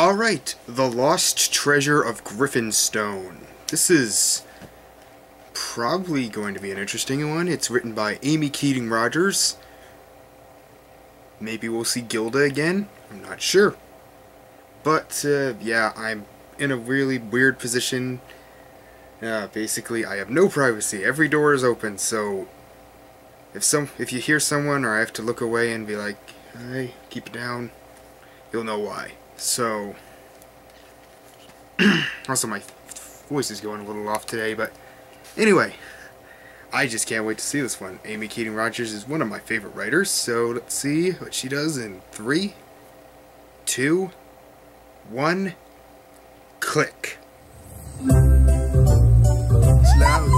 Alright, The Lost Treasure of Griffonstone. This is probably going to be an interesting one. It's written by Amy Keating Rogers. Maybe we'll see Gilda again. I'm not sure. But, yeah, I'm in a really weird position. Basically, I have no privacy. Every door is open, so if you hear someone or I have to look away and be like, hey, keep it down, you'll know why. So, also my voice is going a little off today, but anyway, I just can't wait to see this one. Amy Keating Rogers is one of my favorite writers, so let's see what she does in 3, 2, 1, click. It's loud.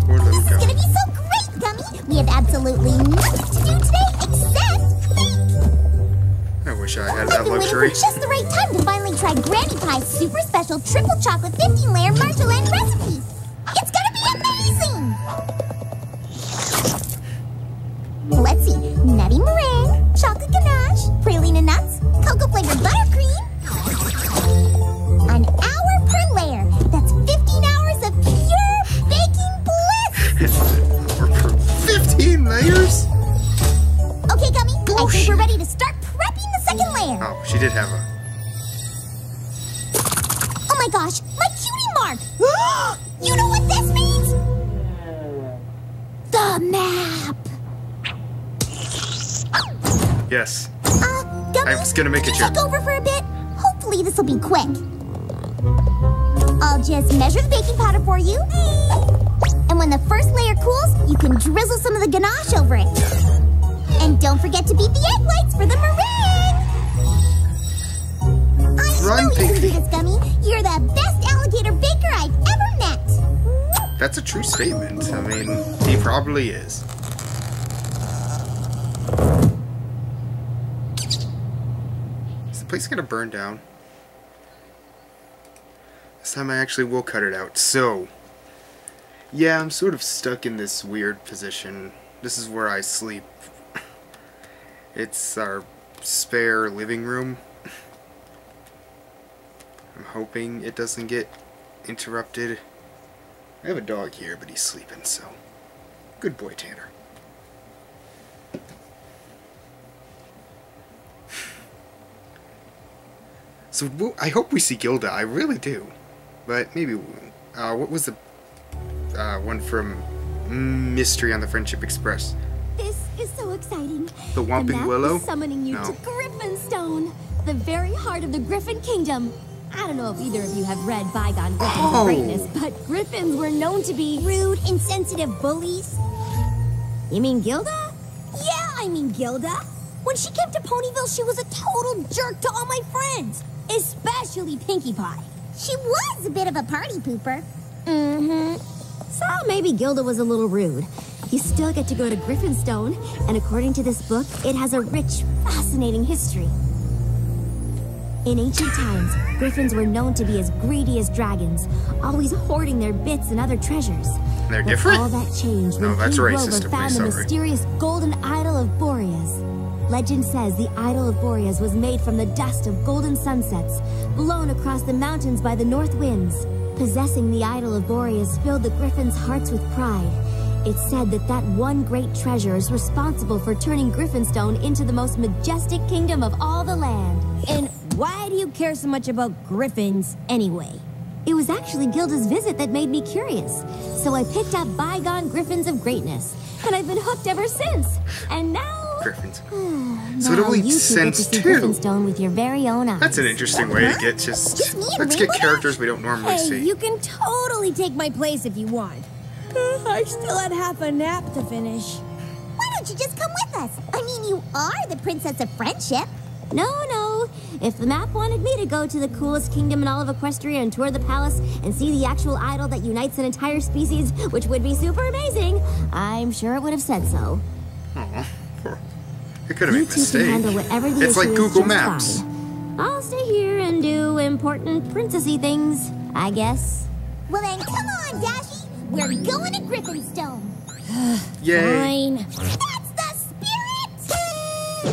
This is gonna be so great, Gummy! We have absolutely nothing to do today except peek! I wish I had that luxury. I've been waiting for just the right time to finally try Granny Pie's super special triple chocolate 15-layer marshmallow recipe! It's gonna be amazing! Let's see. Nutty meringue, chocolate ganache, praline nuts, cocoa-flavored buttercream. An hour per layer. That's 15 hours of pure baking bliss! 15 layers? Okay, Gummy, Bullshit. I think we're ready to start prepping the second layer. Oh, she did have a... Oh my gosh, my cutie mark! You know what this means? The map! Yes. Gummy, I was gonna make a check joke. over for a bit. Hopefully this will be quick. I'll just measure the baking powder for you. And when the first layer cools, you can drizzle some of the ganache over it. And don't forget to beat the egg whites for the meringue. I know you can do this, Gummy. You're the best alligator baker I've ever met. That's a true statement. I mean, he probably is. Is the place gonna burn down? This time I actually will cut it out. So, yeah, I'm sort of stuck in this weird position. This is where I sleep. It's our spare living room. I'm hoping it doesn't get interrupted. I have a dog here, but he's sleeping, so good boy, Tanner. So I hope we see Gilda. I really do. But maybe what was the one from Mystery on the Friendship Express? This is so exciting. The Whomping Willow? Is summoning you to Griffonstone, the very heart of the Griffin Kingdom. I don't know if either of you have read Bygone Griffins of Greatness, but Griffins were known to be Rude, insensitive bullies. You mean Gilda? Yeah, I mean Gilda. When she came to Ponyville, she was a total jerk to all my friends, especially Pinkie Pie. She was a bit of a party pooper. So maybe Gilda was a little rude. You still get to go to Griffonstone, and according to this book, it has a rich, fascinating history. In ancient times, griffins were known to be as greedy as dragons, always hoarding their bits and other treasures. They're different? All that changed when that's King racist Grover of me, found the sorry. mysterious golden idol of Boreas. Legend says the idol of Boreas was made from the dust of golden sunsets, blown across the mountains by the north winds. Possessing the idol of Boreas filled the griffins' hearts with pride. It's said that that one great treasure is responsible for turning Griffonstone into the most majestic kingdom of all the land. And why do you care so much about griffins anyway? It was actually Gilda's visit that made me curious. So I picked up Bygone Griffins of Greatness, and I've been hooked ever since. And now... Griffins. So it only sense to see two. Griffonstone with your very own eyes. That's an interesting way to get Just me and let's get Rainbow characters we don't normally Hey, see. you can totally take my place if you want. I still had half a nap to finish. Why don't you just come with us? I mean, you are the Princess of Friendship. No. If the map wanted me to go to the coolest kingdom in all of Equestria and tour the palace and see the actual idol that unites an entire species, which would be super amazing, I'm sure it would have said so. Aw, it could have made a You two can mistake. handle whatever the It's issue like is Google just Maps. fine. I'll stay here and do important princessy things, I guess. Well then, come on, Dashy. We're going to Griffonstone. Yay. Fine. That's the spirit!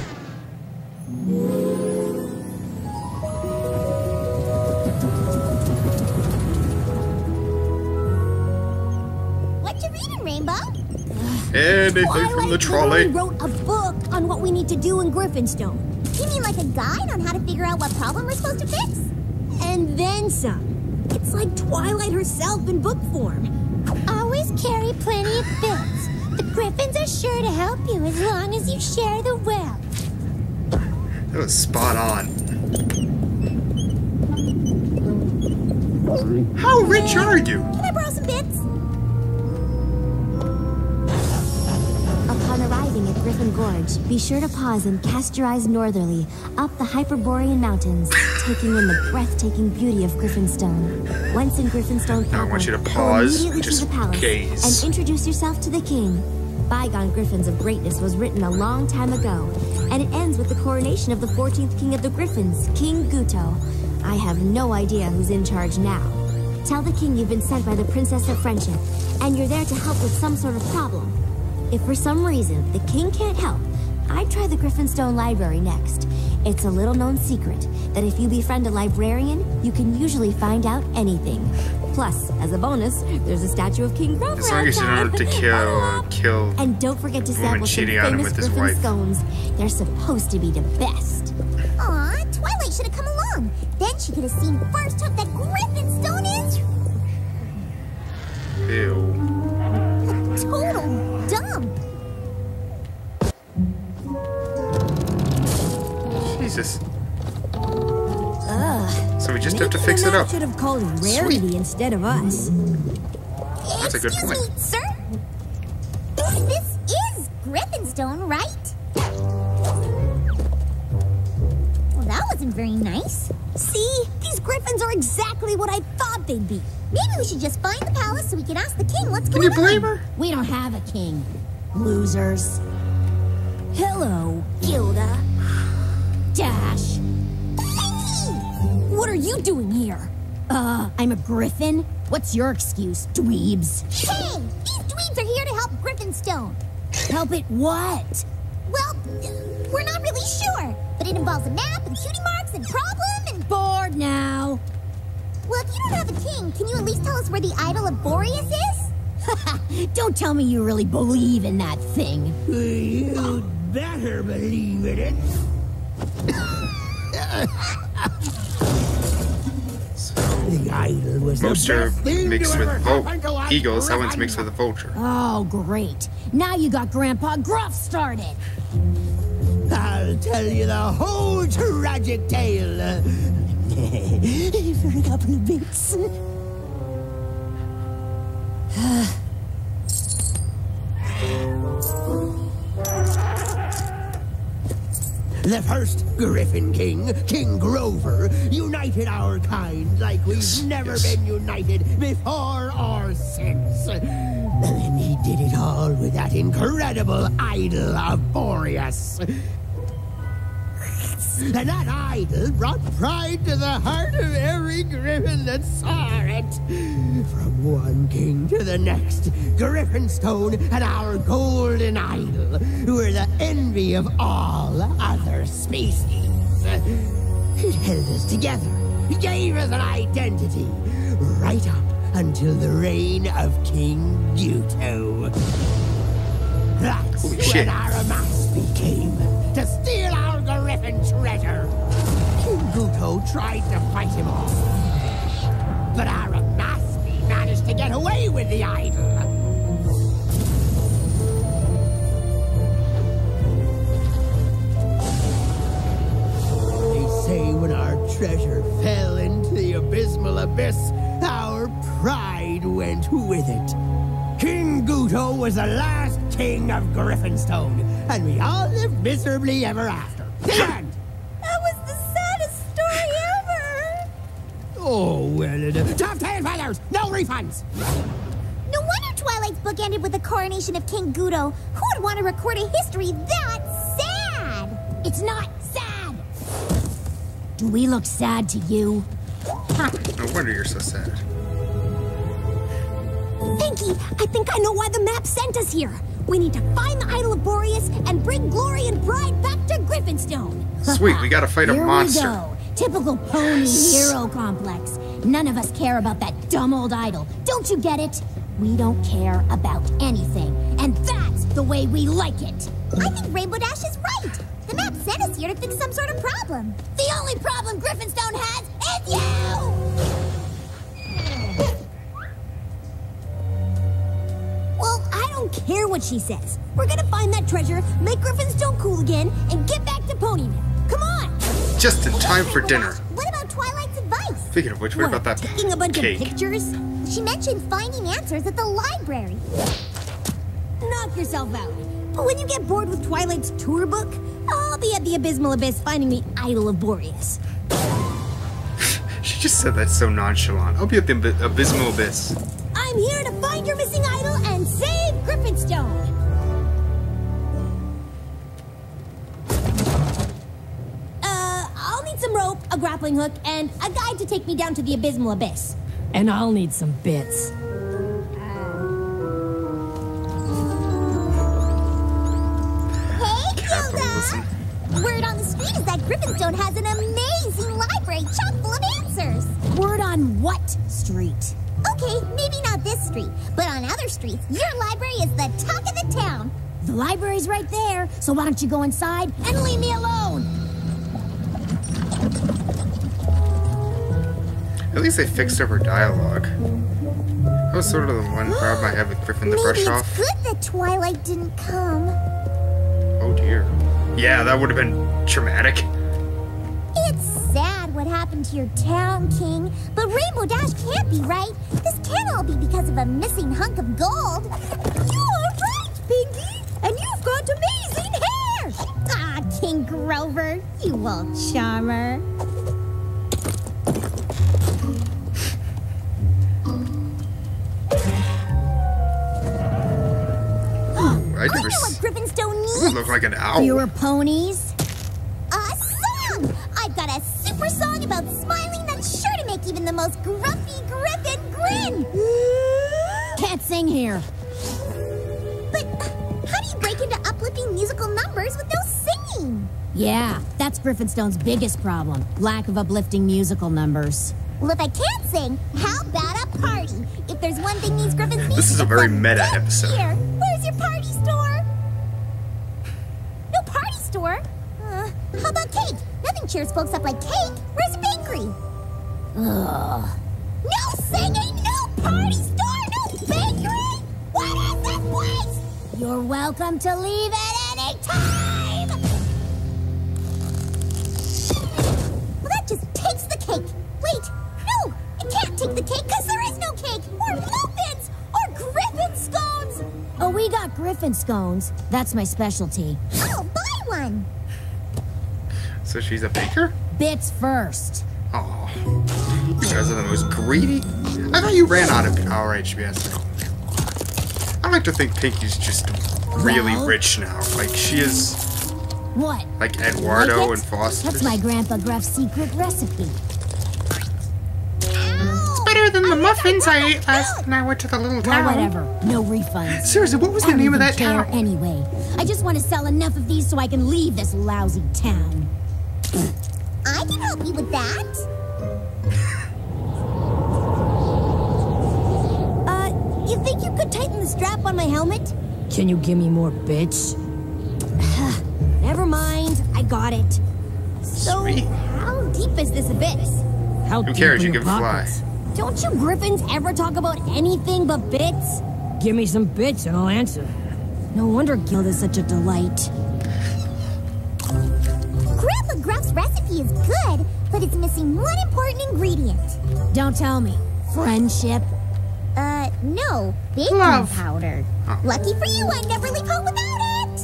anything from the trolley. Wrote a book on what we need to do in Griffonstone. You mean like a guide on how to figure out what problem we're supposed to fix? And then some. It's like Twilight herself in book form. Always carry plenty of bits. The Griffins are sure to help you as long as you share the wealth. That was spot on. How rich are you? Can I borrow some bits? Upon arriving at Griffin Gorge, be sure to pause and cast your eyes northerly, up the Hyperborean Mountains, taking in the breathtaking beauty of Griffonstone. Once in Griffonstone Now I proper, want you to go pause immediately and to just the palace gaze. and introduce yourself to the king. Bygone Griffins of Greatness was written a long time ago, and it ends with the coronation of the 14th king of the Griffins, King Guto. I have no idea who's in charge now. Tell the king you've been sent by the Princess of Friendship, and you're there to help with some sort of problem. If for some reason the king can't help, I'd try the Griffonstone Library next. It's a little-known secret that if you befriend a librarian, you can usually find out anything. Plus, as a bonus, there's a statue of King Grover As long as you don't have to kill And don't forget to the woman sample some cheating on him famous with his Griffin wife. scones. They're supposed to be the best. Aw, Twilight should have come along. Then she could have seen firsthand that Griffonstone is Ew. a total dump. Jesus. Ugh. So we just have to fix it up. Should have called Rarity Sweet. instead of us. That's a good Excuse point. me, sir. This is Griffonstone, right? Well, that wasn't very nice. See? These griffins are exactly what I thought they'd be. Maybe we should just find the palace so we can ask the king what's Can going you on. blame her? We don't have a king. Losers. Hello, Gilda. Dash. What are you doing here? I'm a griffin? What's your excuse, dweebs? Hey, these dweebs are here to help Griffonstone. Help it what? Well, we're not really sure, but it involves a map and cutie marks and problem and... Bored now. Well, if you don't have a king, can you at least tell us where the idol of Boreas is? Don't tell me you really believe in that thing. You'd better believe in it. The idol was Most the are best thing mixed to with ever happen to us eagles. That one's Griffins. mixed with a vulture. Oh, great. Now you got Grandpa Gruff started. I'll tell you the whole tragic tale. For a couple of bits. The first Griffin King, King Grover, united our kind like we've never been united before or since. And he did it all with that incredible idol of Boreas. And that idol brought pride to the heart of every griffin that saw it. From one king to the next, Griffonstone and our golden idol were the envy of all other species. It held us together, gave us an identity, right up until the reign of King Guto. That's Holy when shit. Aramaspi came to steal our Griffin treasure. King Guto tried to fight him off, but Aramaspi managed to get away with the idol. They say when our treasure fell into the abysmal abyss, our pride went with it. King Guto was the last king of Griffonstone, and we all lived miserably ever after. The end! That was the saddest story ever. Oh, well, tough tales, brothers! No refunds! No wonder Twilight's book ended with the coronation of King Guto. Who would want to record a history that sad? It's not sad. Do we look sad to you? No wonder you're so sad. Pinky, I think I know why the map sent us here. We need to find the idol of Boreas and bring Glory and Pride back to Griffonstone. Sweet, we gotta fight a monster. Here we go. Typical pony hero complex. None of us care about that dumb old idol. Don't you get it? We don't care about anything. And that's the way we like it. I think Rainbow Dash is right. The map sent us here to fix some sort of problem. The only problem Griffonstone has is you! Well, I don't care what she says. We're gonna find that treasure, make Griffonstone cool again, and get back to Ponyville. Come on! Just in time for dinner. What about Twilight's advice? Speaking of which, what about that taking a bunch cake? of pictures? She mentioned finding answers at the library. Knock yourself out. But when you get bored with Twilight's tour book, I'll be at the Abysmal Abyss finding the Idol of Boreas. She just said that so nonchalant. I'll be at the Abysmal Abyss. I'm here to find your missing idol and save Griffonstone. I'll need some rope, a grappling hook, and a guide to take me down to the Abysmal Abyss. And I'll need some bits. Hey, Gilda! Word on the street is that Griffonstone has an amazing library chock full of answers. Word on what street? Okay, maybe not this street, but on other streets, your library is the talk of the town. The library's right there, so why don't you go inside and leave me alone? At least they fixed up her dialogue. That was sort of the one problem I had with Griffin the Brush Maybe Off. it's good that Twilight didn't come. Oh dear. Yeah, that would have been traumatic. It's sad what happened to your town, King, but Rainbow Dash can't be right. This can't all be because of a missing hunk of gold. You're right, Pinky! And you've got amazing hair! Ah, King Grover, you old charmer. I never know what Griffonstone needs. Doesn't look like an owl. Fewer ponies? A song! I've got a super song about smiling that's sure to make even the most grumpy Griffin grin. Can't sing here. But how do you break into uplifting musical numbers with no singing? Yeah, that's Griffonstone's biggest problem. Lack of uplifting musical numbers. Well, if I can't sing, how about a party? If there's one thing these Griffins need, This is a it's very meta dance episode. Here. Where's your party store? No party store? How about cake? Nothing cheers folks up like cake. Where's the bakery? Ugh. No singing, no party store, no bakery! What is this place? You're welcome to leave at any time! Well, that just takes the cake. Wait, no, it can't take the cake because there is no cake, or muffins, or Griffin scones. Oh, we got Griffin scones. That's my specialty. I'll buy one. So she's a baker? Bits first. Oh, you guys are the most greedy. I thought you ran out of it. Alright, HBS. I like to think Pinky's just really Well? rich now. Like, she is What? like Eduardo Like it? and Foster's. That's my Grandpa Gruff's secret recipe. Ow! Better than the muffins I ate last night I went to the little Well, town. whatever. No refunds. Seriously, what was I the don't name of even that care town? anyway. I just want to sell enough of these so I can leave this lousy town. I can help you with that. You think you could tighten the strap on my helmet? Can you give me more bits? Never mind. I got it. So, Sweet. how deep is this abyss? How Who deep cares? are You your can fly. pockets? Don't you Griffins ever talk about anything but bits? Give me some bits and I'll answer. No wonder Gilda's such a delight. Grandpa Gruff's recipe is good, but it's missing one important ingredient. Don't tell me. Friendship? No, baking Love. powder. Oh. Lucky for you, I never leave home without it.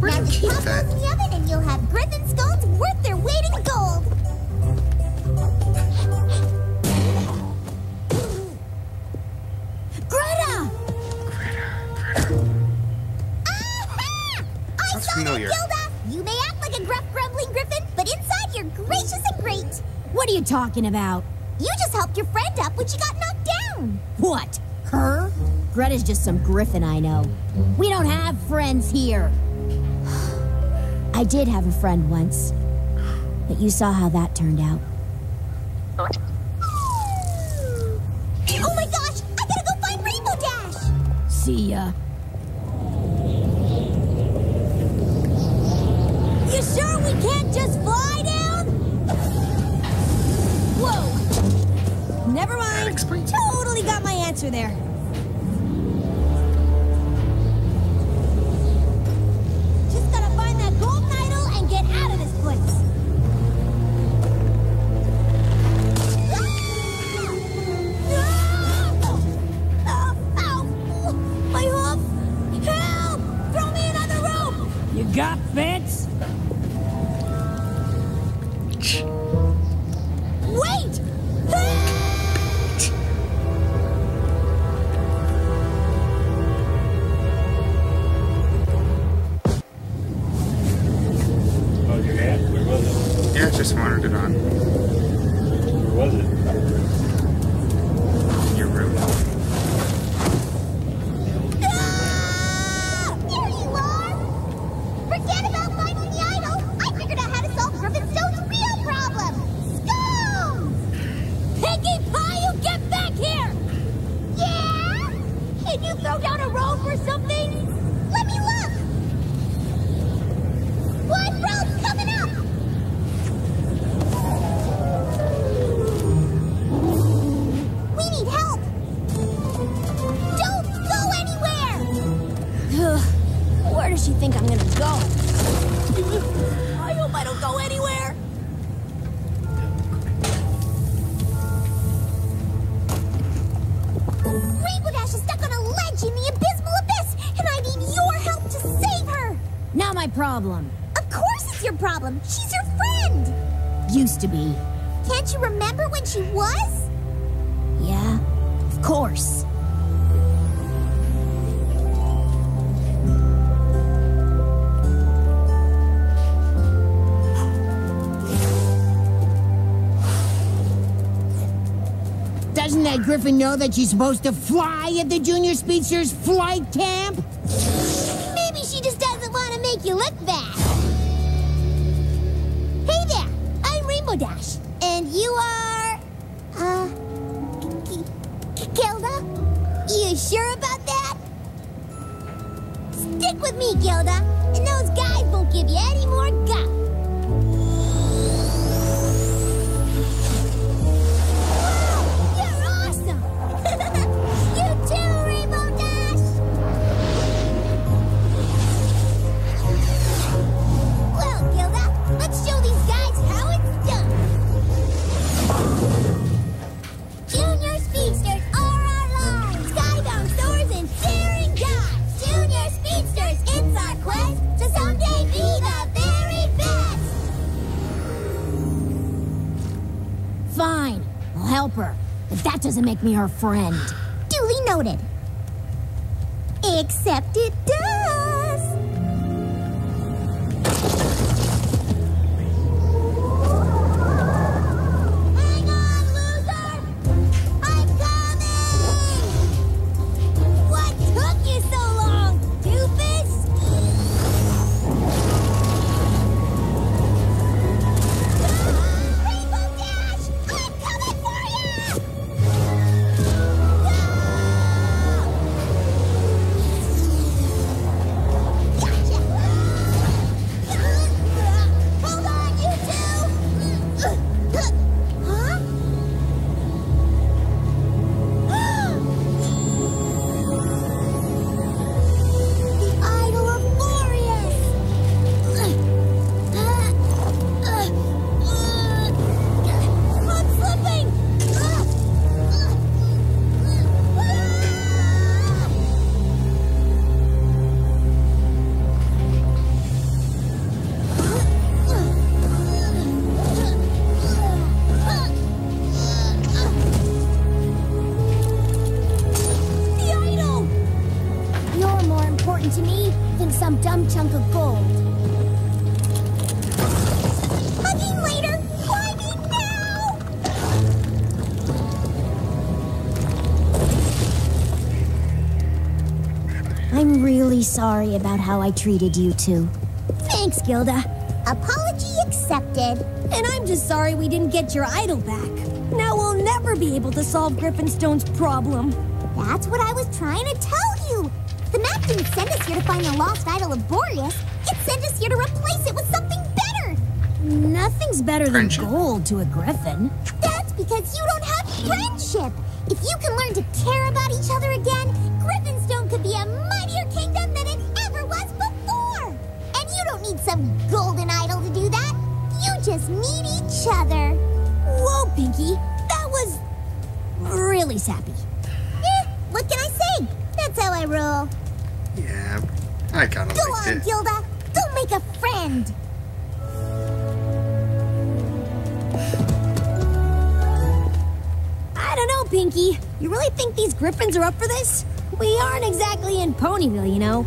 Where Now did you just keep pop that? those in the oven and you'll have Griffin scones worth their weight in gold. Greta! Aha! I Sounds saw familiar. that, Gilda! You may act like a gruff, grumbling Griffin, but inside you're gracious and great. What are you talking about? You just helped your friend up when she got knocked down. What? Her? Greta's just some Griffin I know. We don't have friends here. I did have a friend once, but you saw how that turned out. Oh my gosh! I gotta go find Rainbow Dash! See ya. just fly down? Whoa. Never mind. Totally got my answer there. Just gotta find that golden idol and get out of this place. My hoof! Help! Throw me another rope! You got bits? Wait! Oh, your aunt? Where was it? Yeah, just wanted it on. Where was it? Your room. Ah! There you are! Forget about finding the idol! I figured out how to solve Griffonstone's real problem! Scones! Piggy Pie, you get back here! Yeah? Can you throw down a rope or something? Let me look! One rope coming up! We need help! Don't go anywhere! Where does she think I'm gonna go? I hope I don't go anywhere. Rainbow Dash is stuck on a ledge in the abysmal abyss, and I need your help to save her! Not my problem. Of course it's your problem! She's your friend! Used to be. Can't you remember when she was? Yeah, of course. Doesn't that Griffin know that she's supposed to fly at the Junior Speedsters flight camp? Maybe she just doesn't want to make you look bad. Hey there, I'm Rainbow Dash. And you are... Gilda? You sure about that? Stick with me, Gilda, and those guys won't give you any more guff. Wow, you're awesome! You too, Rainbow Dash! Well, Gilda, let's show these guys how it's done. Junior Speedsters are our lives. Skybound soars and daring dives. Junior Speedsters, it's our quest to someday be the very best. Fine, I'll help her. But that doesn't make me her friend. Duly noted. Except it does. Hang on, loser! I'm coming! What took you so long, doofus? Rainbow Dash! I'm coming for you! Hold on, you two! Huh? The idol of Boreas! I'm slipping! The idol! You're more important to me than some dumb chunk of gold. Hugging later! Climbing now! I'm really sorry about how I treated you two. Thanks, Gilda. Apology accepted. And I'm just sorry we didn't get your idol back. Now we'll never be able to solve Griffonstone's problem. That's what I was trying to tell you. The map didn't send us here to find the lost idol of Boreas. It sent us here to replace it with something better. Nothing's better than Friendship. gold to a griffin. That's because you don't have friendship. If you can learn to care about each other again, Griffonstone could be a mightier kingdom than it ever was before. And you don't need some golden idol to do that. You just need each other. Whoa, Pinky. That was really sappy. What can I say? That's how I roll. Yeah, I kind of Go liked on, it. Gilda. Go make a friend. I don't know, Pinky. You really think these griffins are up for this? We aren't exactly in Ponyville, you know.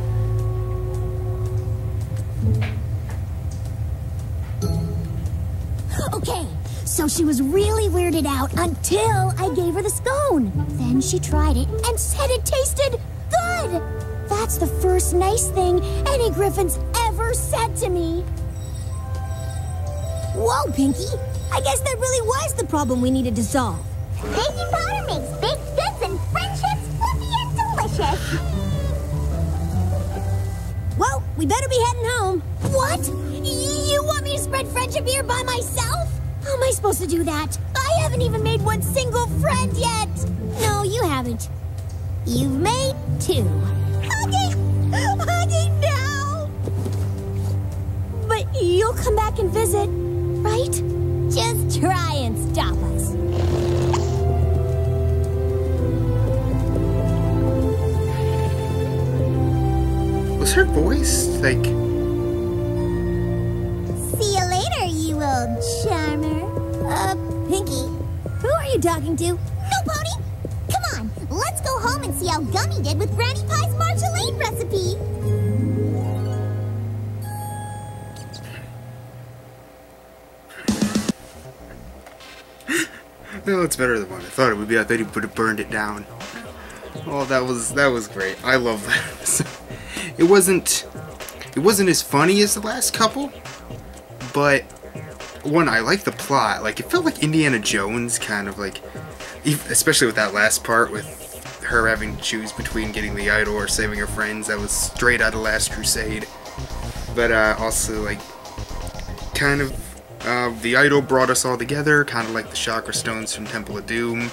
Okay, so she was really weirded out until I gave her the scone. Then she tried it and said it tasted good. That's the first nice thing any griffin's ever said to me. Whoa, Pinky. I guess that really was the problem we needed to solve. Baking powder makes baked goods and friendships fluffy and delicious. Well, we better be heading home. What? You want me to spread friendship here by myself? How am I supposed to do that? I haven't even made one single friend yet. No, you haven't. You've made 2. Hugging now. But you'll come back and visit, right? Just try and stop us. Was her voice like? See you later, you old charmer. Pinky, who are you talking to? No, Pony. Come on, let's go home and see how Gummy did with Granny Pie's marmalade recipe. No, it's better than what I thought it would be. I thought he would have burned it down. Oh, that was great. I love that. It wasn't as funny as the last couple, but one, I like the plot. Like, it felt like Indiana Jones, kind of like, especially with that last part with her having to choose between getting the idol or saving her friends. That was straight out of Last Crusade. But also, like, kind of the idol brought us all together, kind of like the chakra stones from Temple of Doom.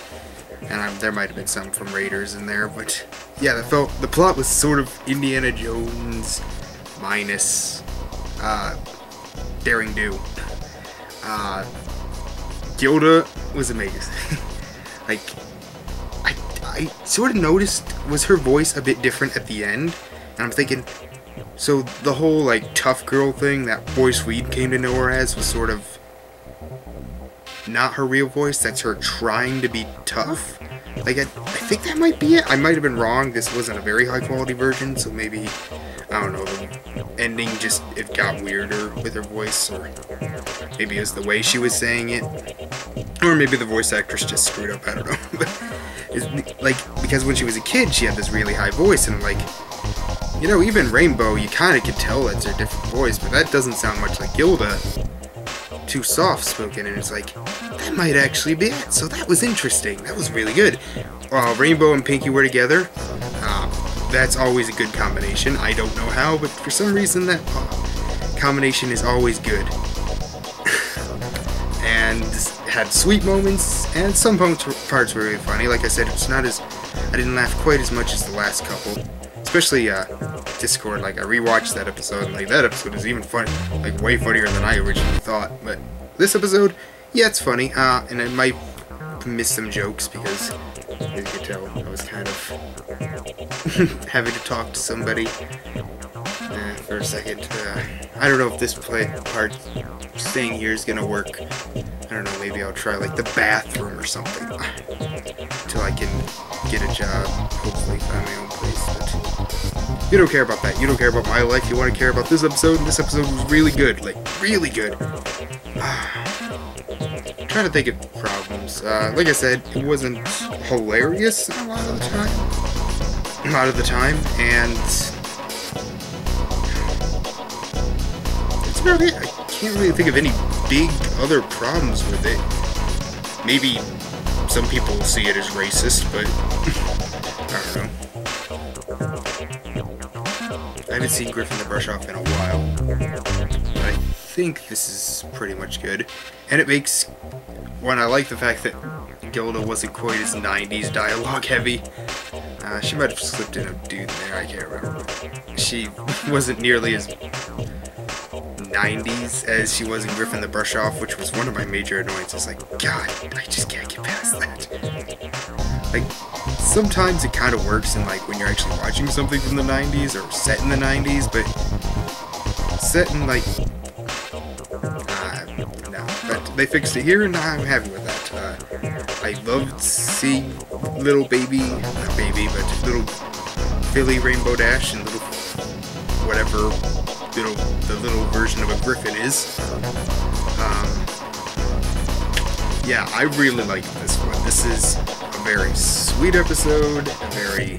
And there might have been some from Raiders in there, but yeah, the plot was sort of Indiana Jones minus Daring Do. Gilda was amazing. Like, I sort of noticed, was her voice a bit different at the end? And I'm thinking, so the whole, like, tough girl thing that Boyce Weed came to know her as was sort of not her real voice, that's her trying to be tough. Like, I think that might be it. I might have been wrong. This wasn't a very high quality version, so maybe, I don't know, the ending just, it got weirder with her voice, or maybe it was the way she was saying it, or maybe the voice actress just screwed up, I don't know. But it's, like, because when she was a kid, she had this really high voice, and like, you know, even Rainbow, you kind of could tell that's her different voice, but that doesn't sound much like Gilda. Too soft-spoken, and it's like, that might actually be it. So that was interesting. That was really good. Rainbow and Pinky were together. That's always a good combination. I don't know how, but for some reason that combination is always good. And had sweet moments, and some parts were really funny. Like I said, it's not as, I didn't laugh quite as much as the last couple. Especially Discord, like I rewatched that episode, and like that episode is even funny, like way funnier than I originally thought. But this episode, yeah, it's funny, and I might miss some jokes because, as you can tell, I was kind of having to talk to somebody for a second. I don't know if this part staying here is gonna work. I don't know, maybe I'll try like the bathroom or something until I can get a job, hopefully find my own place. But you don't care about that. You don't care about my life. You want to care about this episode, and this episode was really good. Like, really good. I'm trying to think of problems. Like I said, it wasn't hilarious a lot of the time. And it's about it. I can't really think of any big other problems with it. Maybe some people will see it as racist, but I don't know. I haven't seen Griffin the Brush Off in a while. But think this is pretty much good. And it makes, when I like the fact that Gilda wasn't quite as 90s dialogue heavy. She might have slipped in a dude there, I can't remember. She wasn't nearly as 90s as she was in Griffin the Brush Off, which was one of my major annoyances. Like, God, I just can't get past that. Like, sometimes it kind of works in, like, when you're actually watching something from the 90s or set in the 90s, but set in, like, no. But they fixed it here, and I'm happy with that. I loved seeing little baby, not baby, but little Billy Rainbow Dash and little, whatever, the little version of a Griffin is. Yeah, I really like this one. This is a very sweet episode, a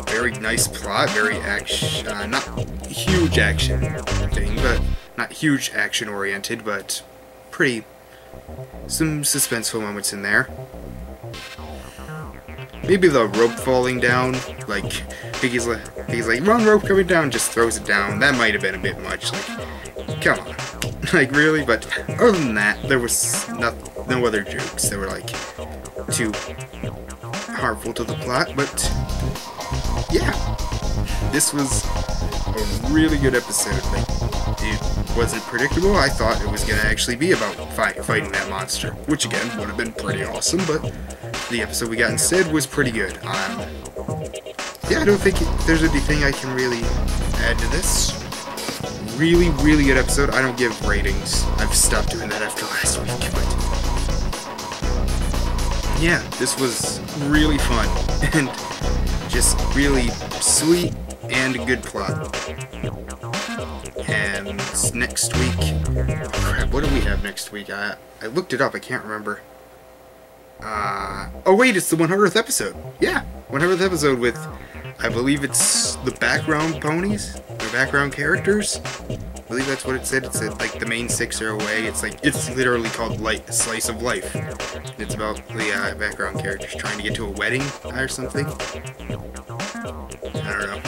very nice plot, very action, not huge action thing, but not huge action oriented, but pretty, some suspenseful moments in there. Maybe the rope falling down, like, Piggy's like, wrong rope coming down, just throws it down. That might have been a bit much, like, come on. Like, really? But other than that, there was no other jokes that were, like, too harmful to the plot, but yeah, this was a really good episode. Like, it wasn't predictable. I thought it was going to actually be about fighting that monster, which again would have been pretty awesome, but the episode we got instead was pretty good. Yeah, I don't think there's anything I can really add to this. Really, really good episode. I don't give ratings. I've stopped doing that after last week, but yeah, this was really fun and just really sweet and a good plot. And next week, oh crap, what do we have next week? I looked it up, I can't remember. Oh wait, it's the 100th episode. Yeah, 100th episode with, I believe it's the background ponies, or background characters. I believe that's what it said. It said, like, the main 6 are away. It's like, it's literally called Slice of Life. It's about the background characters trying to get to a wedding or something. I don't know.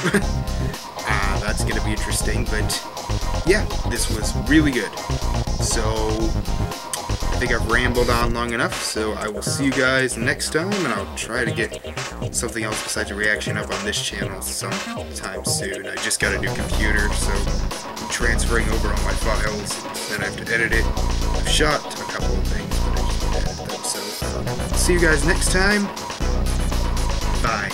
That's gonna be interesting, but yeah, this was really good. So I think I've rambled on long enough, so I will see you guys next time, and I'll try to get something else besides a reaction up on this channel sometime soon. I just got a new computer, so I'm transferring over all my files, then I have to edit it. I've shot a couple of things, but I just need to edit them, so see you guys next time. Bye.